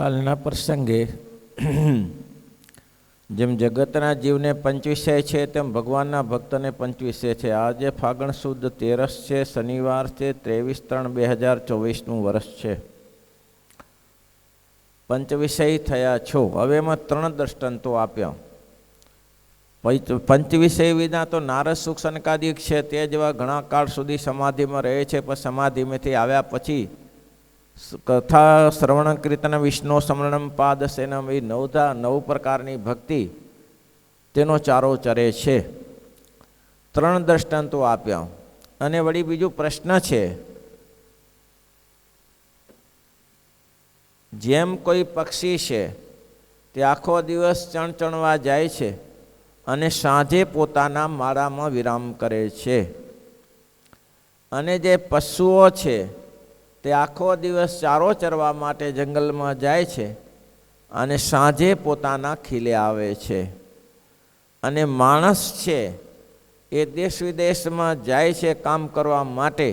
કાલના પ્રસંગે જેમ જગતના જીવને પંચવિષય છે તેમ ભગવાનના ભક્તને પંચવિષય છે. આજે ફાગણ સુદ 13 છે, શનિવાર છે, 23/3/2024નું વર્ષ છે. પંચવિષય થયા છો. હવે એમાં 3 દ્રષ્ટાંતો આપ્યા. પંચવિષય વિના તો નારદ સુખ સનકાદિક છે તે જેવા ઘણા કાળ સુધી સમાધિમાં રહે છે, પણ સમાધિમાંથી આવ્યા પછી કથા શ્રવણ કીર્તન વિષ્ણુ સ્મરણમ પાદ સેનમ એ 9 પ્રકારની ભક્તિ તેનો ચારો ચરે છે. 3 દ્રષ્ટાંતો આપ્યા. અને વળી બીજું પ્રશ્ન છે, જેમ કોઈ પક્ષી છે તે આખો દિવસ ચણચણવા જાય છે અને સાંજે પોતાના માળામાં વિરામ કરે છે, અને જે પશુઓ છે તે આખો દિવસ ચારો ચરવા માટે જંગલમાં જાય છે અને સાંજે પોતાના ખીલે આવે છે, અને માણસ છે એ દેશ વિદેશમાં જાય છે કામ કરવા માટે,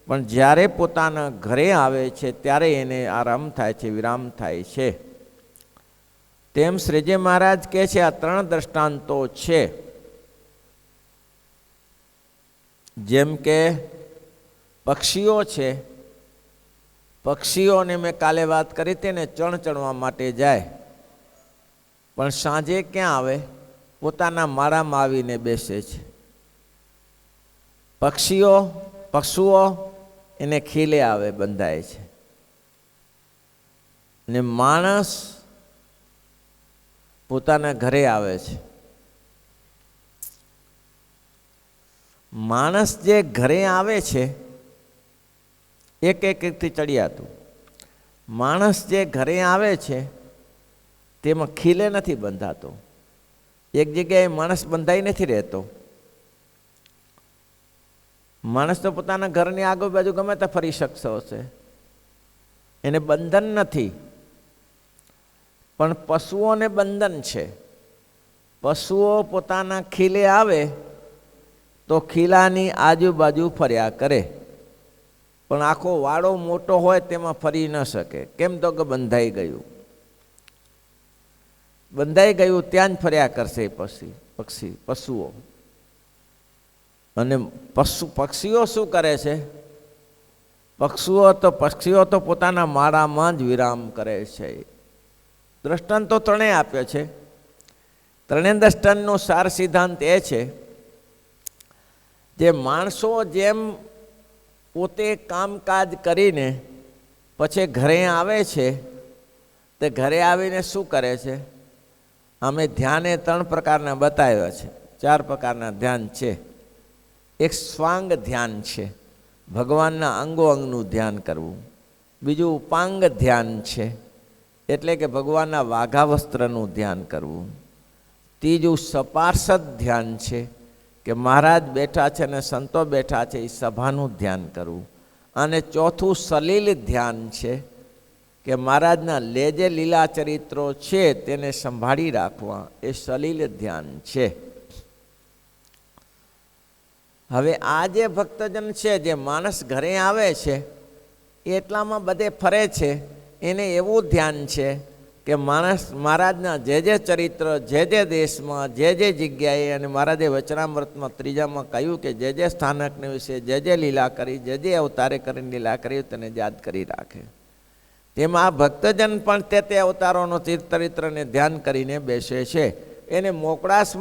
પણ જ્યારે પોતાના ઘરે આવે છે ત્યારે એને આરામ થાય છે, વિરામ થાય છે. તેમ શ્રીજી મહારાજ કહે છે આ 3 દ્રષ્ટાંતો છે. જેમ કે પક્ષીઓ છે, પક્ષીઓને મેં કાલે વાત કરી હતી ને, ચણવા માટે જાય પણ સાંજે ક્યાં આવે? પોતાના માળામાં આવીને બેસે છે. પશુઓ એને ખીલે આવે, બંધાય છે. ને માણસ પોતાના ઘરે આવે છે. માણસ જે ઘરે આવે છે એકથી ચડિયાતું, માણસ જે ઘરે આવે છે તેમાં ખીલે નથી બંધાતો. એક જગ્યાએ માણસ બંધાઈ નથી રહેતો. માણસ તો પોતાના ઘરની આજુબાજુ ગમે તે ફરી શકતો હશે, એને બંધન નથી. પણ પશુઓને બંધન છે. પશુઓ પોતાના ખીલે આવે તો ખીલાની આજુબાજુ ફર્યા કરે, પણ આખો વાડો મોટો હોય તેમાં ફરી ન શકે. કેમ? તો કે બંધાઈ ગયું ત્યાં જ ફર્યા કરશે પશુઓ. અને પક્ષીઓ શું કરે છે? પક્ષીઓ તો પોતાના માળામાં જ વિરામ કરે છે. દ્રષ્ટાંતો 3 આપ્યા છે. 3 દ્રષ્ટાંતનો સાર સિદ્ધાંત એ છે, જે માણસો જેમ પોતે કામકાજ કરીને પછી ઘરે આવે છે, તે ઘરે આવીને શું કરે છે? અમે ધ્યાને 3 પ્રકારના બતાવ્યા છે. 4 પ્રકારના ધ્યાન છે. એક સ્વાંગ ધ્યાન છે, ભગવાનના અંગોનું ધ્યાન કરવું. બીજું ઉપાંગ ધ્યાન છે, એટલે કે ભગવાનના વાઘા વસ્ત્રનું ધ્યાન કરવું. ત્રીજું સપાર્ષદ ધ્યાન છે, કે મહારાજ બેઠા છે અને સંતો બેઠા છે એ સભાનું ધ્યાન કરવું. અને ચોથું સલીલ ધ્યાન છે, કે મહારાજના લેજે લીલા ચરિત્રો છે તેને સંભાળી રાખવા, એ સલીલ ધ્યાન છે. હવે આ જે ભક્તજન છે, જે માણસ ઘરે આવે છે એટલામાં બધે ફરે છે, એને એવું ધ્યાન છે કે માણસ મહારાજના જે ચરિત્ર જે દેશમાં જે જગ્યાએ, અને મહારાજે વચનામૃતમાં 3માં કહ્યું કે જે સ્થાનકને વિશે જે લીલા કરી, જે અવતારે કરીને લીલા કરી તેને યાદ કરી રાખે. તેમાં આ ભક્તજન પણ તે અવતારોનો ચરિત્રને ધ્યાન કરીને બેસે છે. એને મોકળાશ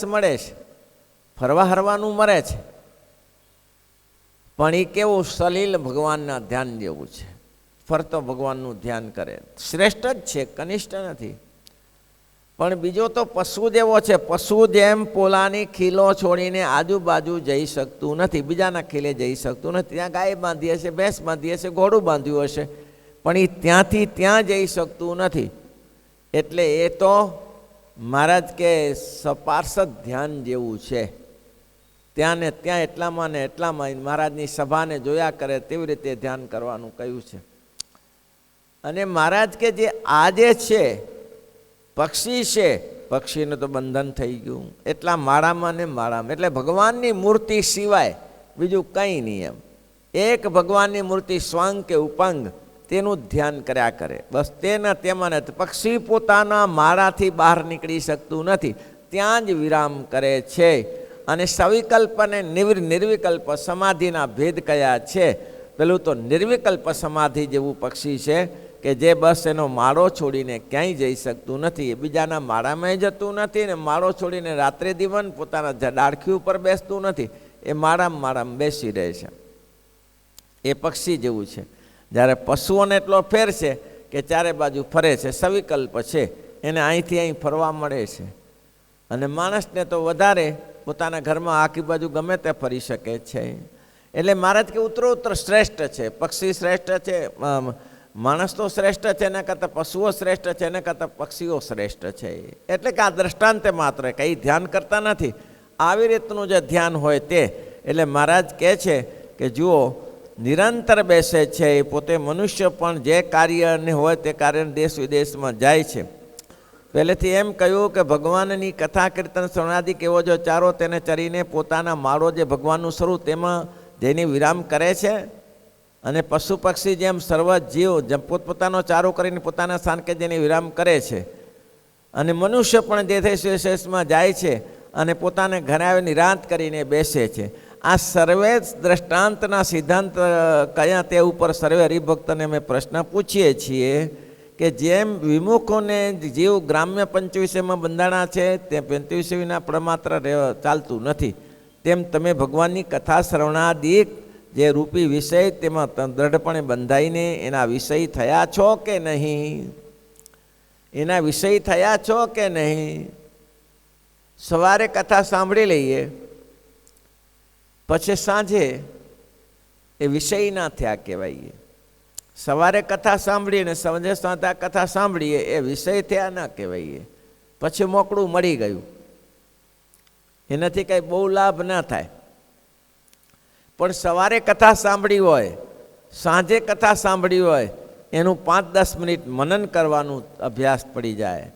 મળે છે, ફરવા હરવાનું મળે છે, પણ એ કેવું? સલીલ ભગવાનના ધ્યાન જેવું છે. ફરતો ભગવાનનું ધ્યાન કરે. શ્રેષ્ઠ જ છે, કનિષ્ઠ નથી. પણ બીજો તો પશુ જેવો છે. પશુ જેમ પોલાની ખીલો છોડીને આજુબાજુ જઈ શકતું નથી, બીજાના ખીલે જઈ શકતું નથી. ત્યાં ગાય બાંધી હશે, ભેંસ બાંધી હશે, ઘોડું બાંધ્યું હશે, પણ એ ત્યાંથી ત્યાં જઈ શકતું નથી. એટલે એ તો મહારાજ કે સપાર્ષદ ધ્યાન જેવું છે. ત્યાં ને ત્યાં, એટલામાં ને એટલામાં મહારાજની સભાને જોયા કરે તેવી રીતે ધ્યાન કરવાનું કહ્યું છે. અને મહારાજ કે જે આજે છે પક્ષી છે, પક્ષીને તો બંધન થઈ ગયું, એટલા માળામાં ને માળામાં. એટલે ભગવાનની મૂર્તિ સિવાય બીજું કંઈ નહીં. એમ એક ભગવાનની મૂર્તિ સ્વાંગ કે ઉપાંગ તેનું ધ્યાન કર્યા કરે. બસ તેના તેમાં નથી. પક્ષી પોતાના માળાથી બહાર નીકળી શકતું નથી, ત્યાં જ વિરામ કરે છે. અને સવિકલ્પ અને નિર્વિકલ્પ સમાધિના ભેદ કયા છે? પેલું તો નિર્વિકલ્પ સમાધિ જેવું પક્ષી છે કે જે બસ એનો માળો છોડીને ક્યાંય જઈ શકતું નથી, એ બીજાના માળામાં જતું નથી, ને માળો છોડીને રાત્રે દિવન પોતાના ડાળખી ઉપર બેસતું નથી, એ માળામાં બેસી રહે છે. એ પક્ષી જેવું છે. જ્યારે પશુઓને એટલો ફેર છે કે ચારે બાજુ ફરે છે, સવિકલ્પ છે, એને અહીંથી અહીં ફરવા મળે છે. અને માણસને તો વધારે પોતાના ઘરમાં આખી બાજુ ગમે તે ફરી શકે છે. એટલે મહારાજ કે ઉત્તરોત્તર શ્રેષ્ઠ છે. પક્ષી શ્રેષ્ઠ છે, માણસ તો શ્રેષ્ઠ છે, એના કરતાં પશુઓ શ્રેષ્ઠ છે, એના કરતાં પક્ષીઓ શ્રેષ્ઠ છે. એટલે કે આ દ્રષ્ટાંતે માત્ર કંઈ ધ્યાન કરતા નથી, આવી રીતનું જે ધ્યાન હોય તે. એટલે મહારાજ કહે છે કે જુઓ, નિરંતર બેસે છે, એ પોતે મનુષ્ય પણ જે કાર્યને હોય તે કાર્યને દેશ વિદેશમાં જાય છે. પહેલેથી એમ કહ્યું કે ભગવાનની કથા કીર્તન શ્રવણાદિ કેવો જો ચારો તેને ચરીને પોતાના માળો જે ભગવાનનું સ્વરૂપ તેમાં જઈને વિરામ કરે છે. અને પશુ પક્ષી જેમ સર્વ જીવ પોતપોતાનો ચારો કરીને પોતાના સ્થાનકે જઈને વિરામ કરે છે. અને મનુષ્ય પણ જે દેશ વિશેષમાં જાય છે અને પોતાને ઘરે આવી નિરાંત કરીને બેસે છે. આ સર્વે દ્રષ્ટાંતના સિદ્ધાંત કયા તે ઉપર સર્વે હરિભક્તને અમે પ્રશ્ન પૂછીએ છીએ કે જેમ વિમુખોને જીવ ગ્રામ્ય પંચવિષયમાં બંધાણા છે તે પંચવિષય વિના પ્રમાત્ર ચાલતું નથી, તેમ તમે ભગવાનની કથા શ્રવણાદિક જે રૂપી વિષય તેમાં દ્રઢપણે બંધાઈને એના વિષય થયા છો કે નહીં? એના વિષય થયા છો કે નહીં? સવારે કથા સાંભળી લઈએ, પછી સાંજે એ વિષય ના થયા કહેવાય. સવારે કથા સાંભળીને સાંજે સાંતા કથા સાંભળીએ એ વિષય થયા ના કહેવાય. પછી મોકળું મળી ગયું, એનાથી કંઈ બહુ લાભ ના થાય. પણ સવારે કથા સાંભળી હોય, સાંજે કથા સાંભળી હોય, એનું 5-10 મિનિટ મનન કરવાનું અભ્યાસ પડી જાય.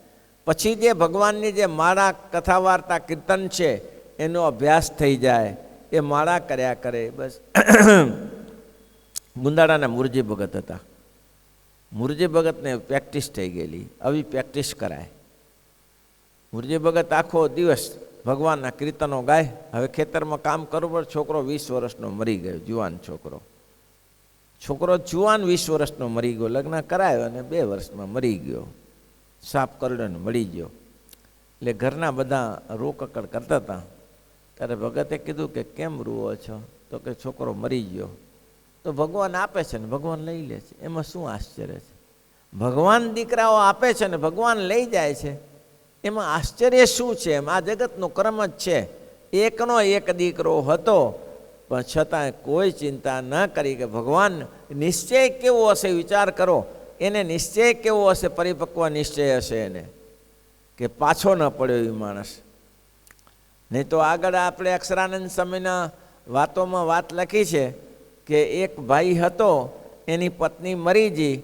પછી જે ભગવાનની જે માળા કથા વાર્તા કીર્તન છે એનો અભ્યાસ થઈ જાય. એ માળા કર્યા કરે. બસ ગુંદાળાના મુરજી ભગત હતા. મુરજી ભગતને પ્રેક્ટિસ થઈ ગયેલી, આવી પ્રેક્ટિસ કરાય. મુરજી ભગત આખો દિવસ ભગવાનના કીર્તનો ગાય. હવે ખેતરમાં કામ કરવું, છોકરો 20 વર્ષનો મરી ગયો, જુવાન છોકરો જુવાન 20 વર્ષનો મરી ગયો. લગ્ન કરાયો અને 2 વર્ષમાં મરી ગયો. સાપ કરડોને મળી ગયો. એટલે ઘરના બધા રોકકડ કરતા હતા. ત્યારે ભગતે કીધું કે કેમ રૂવો છો? તો કે છોકરો મરી ગયો. તો ભગવાન આપે છે ને ભગવાન લઈ લે છે, એમાં શું આશ્ચર્ય છે? ભગવાન દીકરાઓ આપે છે ને ભગવાન લઈ જાય છે, એમાં આશ્ચર્ય શું છે? એમ આ જગતનો ક્રમ જ છે. એકનો એક દીકરો હતો, પણ છતાંય કોઈ ચિંતા ન કરી કે ભગવાન નિશ્ચય કેવો હશે? વિચાર કરો, એને નિશ્ચય કેવો હશે? પરિપક્વ નિશ્ચય હશે એને, કે પાછો ન પડ્યો એ માણસ. નહીં તો આગળ આપણે અક્ષરાનંદ સ્વામીના વાતોમાં વાત લખી છે કે એક ભાઈ હતો, એની પત્ની મરી ગઈ,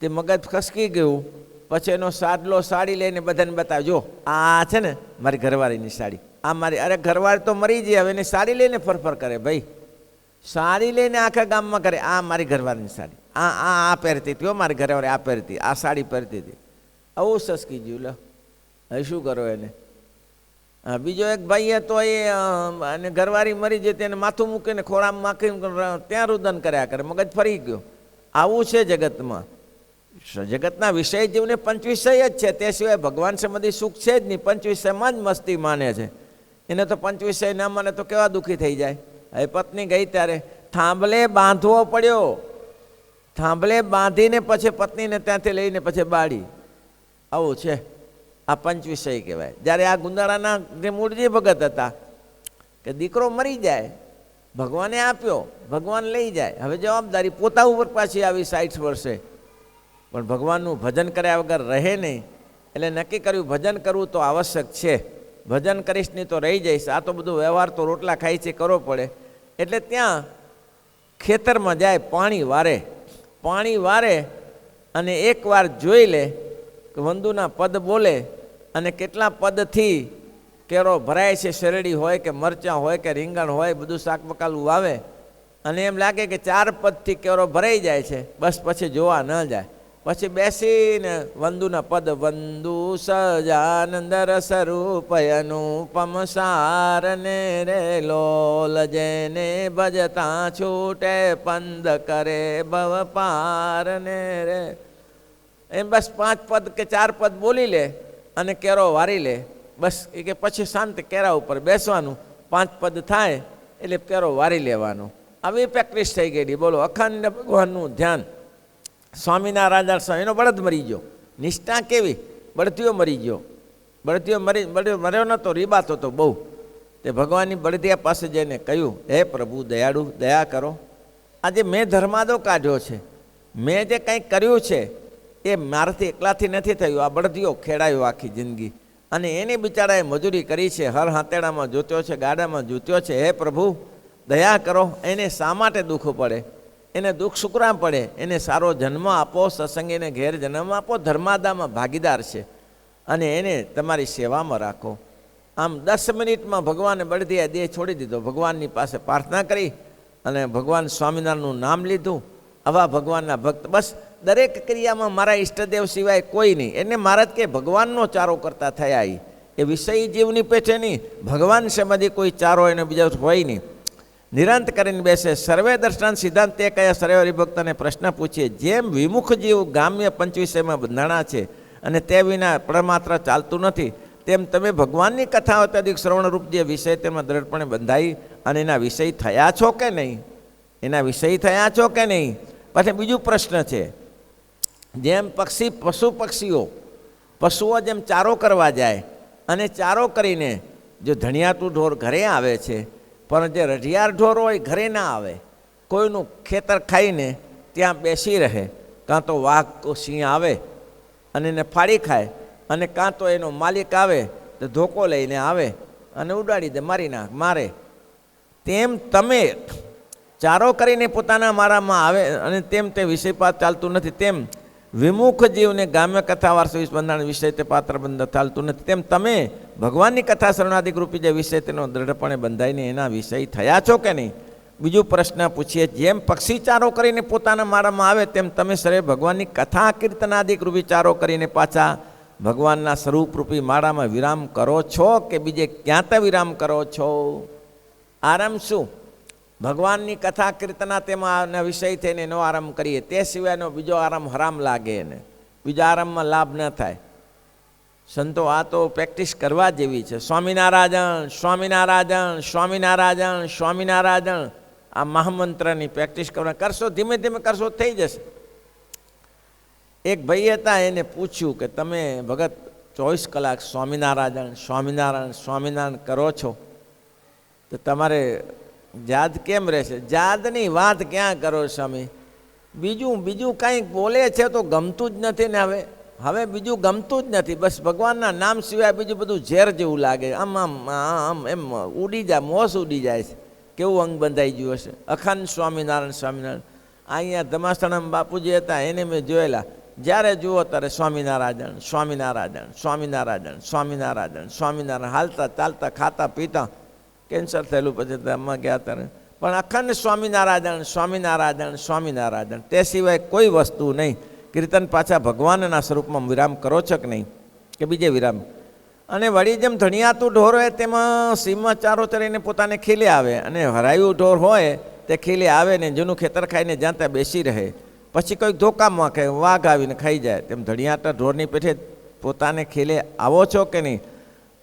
તે મગજ ખસકી ગયું. પછી એનો સાડલો સાડી લઈને બધાને બતાવજો, આ છે ને મારી ઘરવાળીની સાડી, આ મારી. અરે ઘરવાળી તો મરી ગઈ, હવે એની સાડી લઈને ફરફર કરે. ભાઈ સાડી લઈને આખા ગામમાં કરે, આ મારી ઘરવાળીની સાડી, આ પહેરતી હતી, મારી ઘરવાળી આ પહેરતી, આ સાડી પહેરતી હતી. આવું સસકી ગયું. લો હવે શું કરો એને? બીજો એક ભાઈ હતો, એ ઘરવાળી મરી જતી, એને માથું મૂકીને ખોરામાં માખીને ત્યાં રુદન કર્યા કરે, મગજ ફરી ગયો. આવું છે જગતમાં. જગતના વિષય જીવને 5 વિષય જ છે, તે સિવાય ભગવાન સંબંધી સુખ છે જ નહીં. 5 વિષયમાં જ મસ્તી માને છે. એને તો 5 વિષય ના માને તો કેવા દુઃખી થઈ જાય. હવે પત્ની ગઈ ત્યારે થાંભલે બાંધવો પડ્યો. થાંભલે બાંધીને પછી પત્નીને ત્યાંથી લઈને પછી બાળી. આવું છે. આ 5 વિષય કહેવાય. જ્યારે આ ગુંદાળાના જે મૂળજી ભગત હતા કે દીકરો મરી જાય, ભગવાને આપ્યો, ભગવાન લઈ જાય. હવે જવાબદારી પોતા ઉપર પાછી આવી 60 વર્ષે. પણ ભગવાનનું ભજન કર્યા વગર રહે નહીં. એટલે નક્કી કર્યું ભજન કરવું તો આવશ્યક છે. ભજન કરીશ નહીં તો રહી જઈશ. આ તો બધું વ્યવહાર તો રોટલા ખાઈ છે કરવો પડે. એટલે ત્યાં ખેતરમાં જાય, પાણી વારે અને એકવાર જોઈ લે કે વંદુના પદ બોલે અને કેટલા પદથી કેરો ભરાય છે. શેરડી હોય કે મરચાં હોય કે રીંગણ હોય, બધું શાક બકાલું વાવે અને એમ લાગે કે 4 પદથી કેરો ભરાઈ જાય છે, બસ પછી જોવા ન જાય. પછી બેસીને વંદુના પદ વંદુ સજાનંદર સ્વરૂપ અનુપમ સારને રે લોલ જેને ભજતા છૂટે પંદ કરે ભવ પારને રે. એમ બસ 5 પદ કે 4 પદ બોલી લે અને કેરો વારી લે. બસ એ કે પછી શાંત કેરા ઉપર બેસવાનું, 5 પદ થાય એટલે કેરો વારી લેવાનો. આવી પ્રેક્ટિસ થઈ ગયેલી. બોલો, અખંડ ભગવાનનું ધ્યાન. સ્વામિનારાયણ સ્વામીનો બળદ મરી ગયો. નિષ્ઠા કેવી? બળદિયો મરી ગયો. બળદિયો મર્યો નહોતો, રીબાતો તો બહુ. તે ભગવાનની બળદિયા પાસે જઈને કહ્યું, હે પ્રભુ દયાળુ, દયા કરો. આજે મેં ધર્માદો કાઢ્યો છે, મેં જે કંઈ કર્યું છે એ મારાથી એકલાથી નથી થયું. આ બળદિયો ખેડાયો આખી જિંદગી, અને એની બિચારાએ મજૂરી કરી છે, હર હાંતેડામાં જોત્યો છે, ગાડામાં જોત્યો છે. હે પ્રભુ દયા કરો. એને શા માટે દુઃખ પડે? એને દુઃખ સુકરા પડે? એને સારો જન્મ આપો, સત્સંગ એને ઘેર જન્મ આપો, ધર્માદામાં ભાગીદાર છે, અને એને તમારી સેવામાં રાખો. આમ 10 મિનિટમાં ભગવાને બળદિયા દેહ છોડી દીધો. ભગવાનની પાસે પ્રાર્થના કરી અને ભગવાન સ્વામિનારાયણનું નામ લીધું. આવા ભગવાનના ભક્ત બસ દરેક ક્રિયામાં મારા ઈષ્ટદેવ સિવાય કોઈ નહીં. એને મહારાજ કે ભગવાનનો ચારો કરતા થયા. એ વિષય જીવની પેઠે નહીં, ભગવાન સંબંધી કોઈ ચારો એને બીજા હોય નહીં. નિરંત કરીને બેસે. સર્વે દર્શન સિદ્ધાંત તે કયા સર્વે હરિભક્તને પ્રશ્ન પૂછીએ. જેમ વિમુખ જીવ ગામ્ય 5 વિષયમાં બંધાણા છે અને તે વિના પ્રમાત્ર ચાલતું નથી, તેમ તમે ભગવાનની કથાઓ અત્યધિક શ્રવણરૂપ જે વિષય તેમાં દ્રઢપણે બંધાઈ અને એના વિષય થયા છો કે નહીં? એના વિષય થયા છો કે નહીં? પછી બીજું પ્રશ્ન છે, જેમ પશુઓ જેમ ચારો કરવા જાય અને ચારો કરીને જો ધણિયાતું ઢોર ઘરે આવે છે, પણ જે રઢિયાર ઢોર હોય ઘરે ના આવે, કોઈનું ખેતર ખાઈને ત્યાં બેસી રહે, કાં તો વાઘ તો સિંહ આવે અને એને ફાડી ખાય, અને કાં તો એનો માલિક આવે તો ધોકો લઈને આવે અને ઉડાડી દે, મારે. તેમ તમે ચારો કરીને પોતાના મારામાં આવે અને તેમ તે વિષયપાત ચાલતું નથી, તેમ વિમુખ જીવને ગામ્ય કથા વાર્ષિક બંધારણ વિષય તે પાત્ર બંધ ચાલતું નથી, તેમ તમે ભગવાનની કથા શરણાધિક રૂપી જે વિષય તેનો દ્રઢપણે બંધાઈને એના વિષય થયા છો કે નહીં? બીજું પ્રશ્ન પૂછીએ, જેમ પક્ષી ચારો કરીને પોતાના માળામાં આવે, તેમ તમે સરે ભગવાનની કથા કીર્તનાદિક રૂપી ચારો કરીને પાછા ભગવાનના સ્વરૂપરૂપી માળામાં વિરામ કરો છો કે બીજે ક્યાં તો વિરામ કરો છો? આરામ શું? ભગવાનની કથા કીર્તના તેમાં વિષય થઈને એનો આરામ કરીએ, તે સિવાયનો બીજો આરામ હરામ લાગે એને, બીજા આરામમાં લાભ ન થાય. સંતો આ તો પ્રેક્ટિસ કરવા જેવી છે. સ્વામિનારાયણ સ્વામિનારાયણ સ્વામિનારાયણ સ્વામિનારાયણ આ મહામંત્રની પ્રેક્ટિસ કરશો, ધીમે ધીમે કરશો થઈ જશે. એક ભાઈ હતા, એને પૂછ્યું કે તમે ભગત 24 કલાક સ્વામિનારાયણ સ્વામિનારાયણ સ્વામિનારાયણ કરો છો તો તમારે યાદ કેમ રહેશે? યાદની વાત ક્યાં કરો સ્વામી? બીજું કાંઈક બોલે છે તો ગમતું જ નથી ને. હવે બીજું ગમતું જ નથી. બસ ભગવાનના નામ સિવાય બીજું બધું ઝેર જેવું લાગે. આમ એમ ઉડી જાય, મોસ ઉડી જાય છે. કેવું અંગ બંધાઈ ગયું હશે. અખંડ સ્વામિનારાયણ સ્વામિનારાયણ. અહીંયા ધમાસણામાં બાપુજી હતા, એને મેં જોયેલા. જ્યારે જુઓ ત્યારે સ્વામિનારાયણ સ્વામિનારાયણ સ્વામિનારાયણ સ્વામિનારાયણ સ્વામિનારાયણ, હાલતા ચાલતા ખાતા પીતા. કેન્સર થયેલું પછી આમાં ગયા ત્યારે પણ અખંડ સ્વામિનારાયણ સ્વામિનારાયણ સ્વામિનારાયણ, તે સિવાય કોઈ વસ્તુ નહીં. કીર્તન પાછા ભગવાનના સ્વરૂપમાં વિરામ કરો છો કે નહીં, કે બીજે વિરામ? અને વળી જેમ ધણિયાતું ઢોર હોય તેમાં સીમમાં ચારો ચરીને પોતાને ખીલે આવે, અને હરાયું ઢોર હોય તે ખીલે આવે ને જૂનું ખેતર ખાઈને જ્યાં ત્યાં બેસી રહે, પછી કોઈક ધોકામાં કે વાઘ આવીને ખાઈ જાય. તેમ ધણિયાતા ઢોરની પેઠે પોતાને ખીલે આવો છો કે નહીં?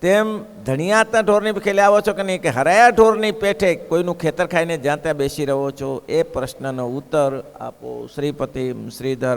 તેમ ધણિયાતા ઢોરની ખેલે આવો છો કે નહીં, કે હરાયા ઢોરની પેઠે કોઈનું ખેતર ખાઈને જ્યાં ત્યાં બેસી રહ્યો છો? એ પ્રશ્નનો ઉત્તર આપો. શ્રીપતિ શ્રીધર